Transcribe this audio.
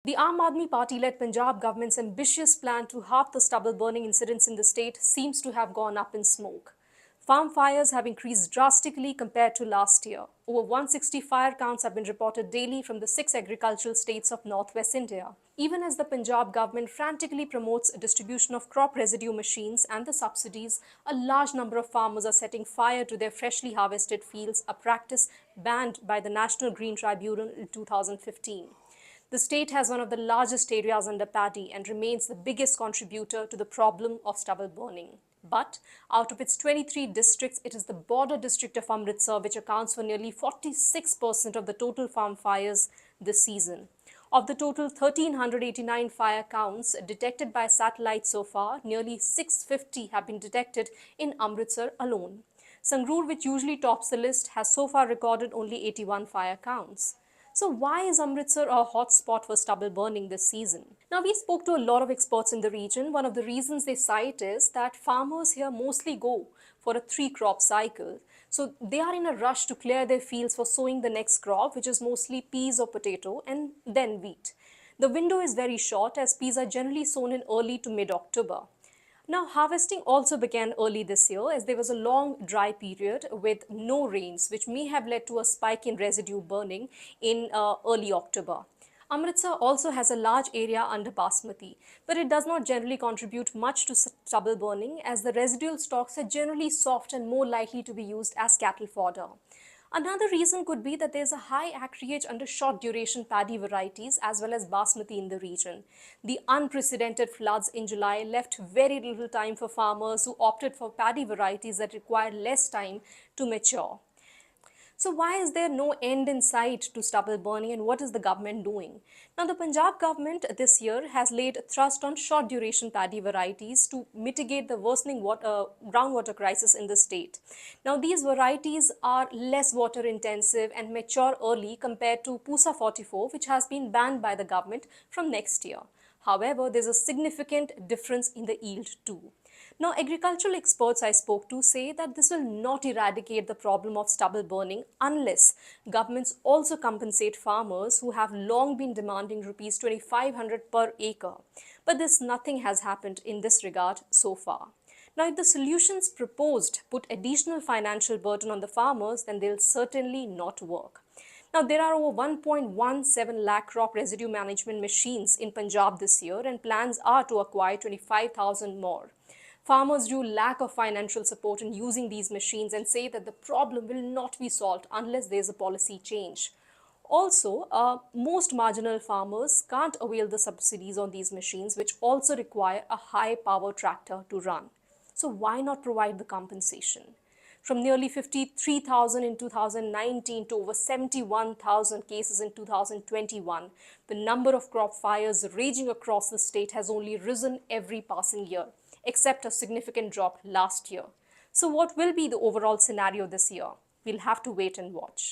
The Aam Aadmi Party-led Punjab government's ambitious plan to halve the stubble burning incidents in the state seems to have gone up in smoke. Farm fires have increased drastically compared to last year. Over 160 fire counts have been reported daily from the 6 agricultural states of northwest India. Even as the Punjab government frantically promotes a distribution of crop residue machines and the subsidies, a large number of farmers are setting fire to their freshly harvested fields, a practice banned by the National Green Tribunal in 2015. The state has one of the largest areas under paddy and remains the biggest contributor to the problem of stubble burning. But out of its 23 districts, it is the border district of Amritsar which accounts for nearly 46% of the total farm fires this season. Of the total 1,389 fire counts detected by satellite so far, nearly 650 have been detected in Amritsar alone. Sangrur, which usually tops the list, has so far recorded only 81 fire counts. So why is Amritsar a hotspot for stubble burning this season? Now, we spoke to a lot of experts in the region. One of the reasons they cite is that farmers here mostly go for a 3-crop cycle. So they are in a rush to clear their fields for sowing the next crop, which is mostly peas or potato, and then wheat. The window is very short as peas are generally sown in early to mid-October. Now, harvesting also began early this year as there was a long dry period with no rains, which may have led to a spike in residue burning in early October. Amritsar also has a large area under basmati, but it does not generally contribute much to stubble burning as the residual stocks are generally soft and more likely to be used as cattle fodder. Another reason could be that there's a high acreage under short duration paddy varieties as well as basmati in the region. The unprecedented floods in July left very little time for farmers who opted for paddy varieties that require less time to mature. So why is there no end in sight to stubble burning and what is the government doing? Now, the Punjab government this year has laid thrust on short duration paddy varieties to mitigate the worsening groundwater crisis in the state. Now, these varieties are less water intensive and mature early compared to Pusa 44, which has been banned by the government from next year. However, there's a significant difference in the yield too. Now, agricultural experts I spoke to say that this will not eradicate the problem of stubble burning unless governments also compensate farmers who have long been demanding rupees 2,500 per acre. But nothing has happened in this regard so far. Now, if the solutions proposed put additional financial burden on the farmers, then they'll certainly not work. Now, there are over 1.17 lakh crop residue management machines in Punjab this year, and plans are to acquire 25,000 more. Farmers do lack of financial support in using these machines and say that the problem will not be solved unless there's a policy change. Also, most marginal farmers can't avail the subsidies on these machines, which also require a high power tractor to run. So why not provide the compensation? From nearly 53,000 in 2019 to over 71,000 cases in 2021, the number of crop fires raging across the state has only risen every passing year, except a significant drop last year. So what will be the overall scenario this year? We'll have to wait and watch.